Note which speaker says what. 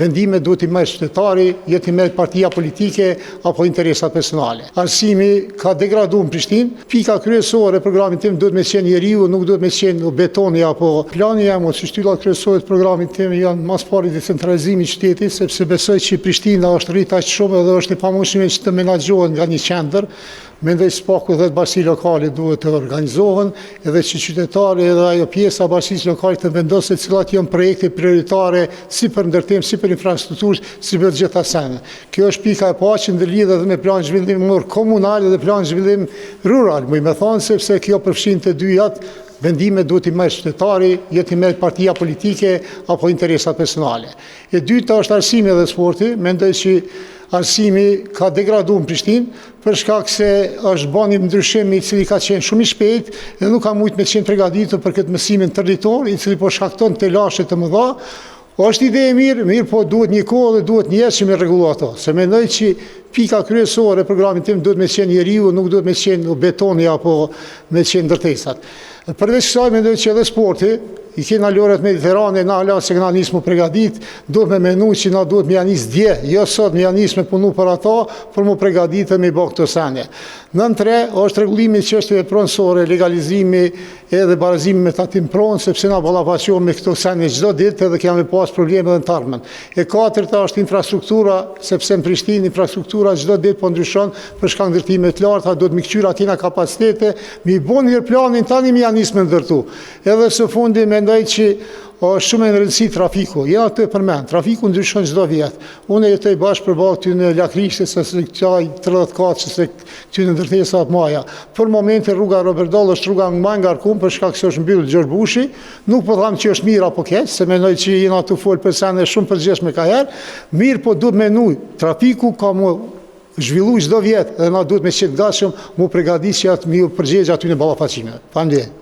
Speaker 1: vendime duhet i merr qytetari, jo i merr partia politike apo interesat personale. Arsimi ka degraduar në Prishtinë, pika kryesore e programit tim duhet me qenë njeriu, nuk duhet me qenë betoni apo plani jam ose shtyllat kryesore të programit tim janë mas pari decentralizimi i qytetit, sepse besoj që Prishtina është rrit aq shumë dhe është e pamundur që të menaxhohet nga një qendër. Mendoj se paku dhe bashki lokale duhet të organizohen edhe që qytetari edhe ajo pjesa e bashkisë lokale të vendosë cilat janë projekte prioritare si për ndërtim, si për infrastrukturë, si për gjitha sene. Kjo është pika e parë që ndërlidhet edhe me plan zhvillimor komunal dhe plan zhvillim rural. Muj me thonë sepse kjo përfshin të dyjat. Vendime duhet i merr qytetari, jo i merr partia politike apo interesat personale. E dyta është arsimi dhe sporti. Mendoj që arsimi ka degraduar në Prishtinë për shkak se është bën një ndryshim i cili ka qenë shumë i shpejt dhe nuk ka mujt me qenë përgatitur për këtë mësimin tërditor, i cili po shkakton telashe të mëdha. Është ide e mirë, po duhet një kohë dhe duhet një jetë që me rregullu ato. Se mendoj që pika kryesore e programit tim duhet me qenë njeriu, nuk duhet me qenë betoni apo me qenë ndërtesat. Përveç kësaj mendoj që edhe sporti, i kena lojrat mediterane, na hala se këna nisë më pregadit, duhet me menu që na duhet me janis dje, jo sot me janis me punu për ata, për më pregadit dhe me i bë këto sene. Nën tre, është regullimi çështjeve pronësore, legalizimi edhe barazimi me tatim pronë, sepse na ballafaqohemi me këto sene çdo ditë edhe kemi pas probleme edhe në tarmen. E katërta është infrastruktura, sepse në Prishtinë infrastruktura çdo ditë po ndryshon për shkak ndërtimeve të larta, duhet mi kqyr atina kapacitete, mi bën një planin tani me janis me ndërtu. Edhe së fundi mendoj që është shumë e rëndësi trafiku. Ja të përmend, trafiku ndryshon çdo vit. Unë jetoj bashkë përballë këty në Lakrishtë, se këtij 34 se këty në ndërtesa të maja. Për momentin rruga Robert Doll është rruga më e ngarkuar për shkak se është mbyllur Gjergj Bushi. Nuk po them që është mirë apo keq, se mendoj që jena të fol për sene shumë përgjithshme ka herë. Mirë, po duhet menuj. Trafiku ka më zhvillu çdo vit dhe na duhet me qenë gatshëm, mu përgatitur që të mi përgjigj aty në ballafaqime. Faleminderit.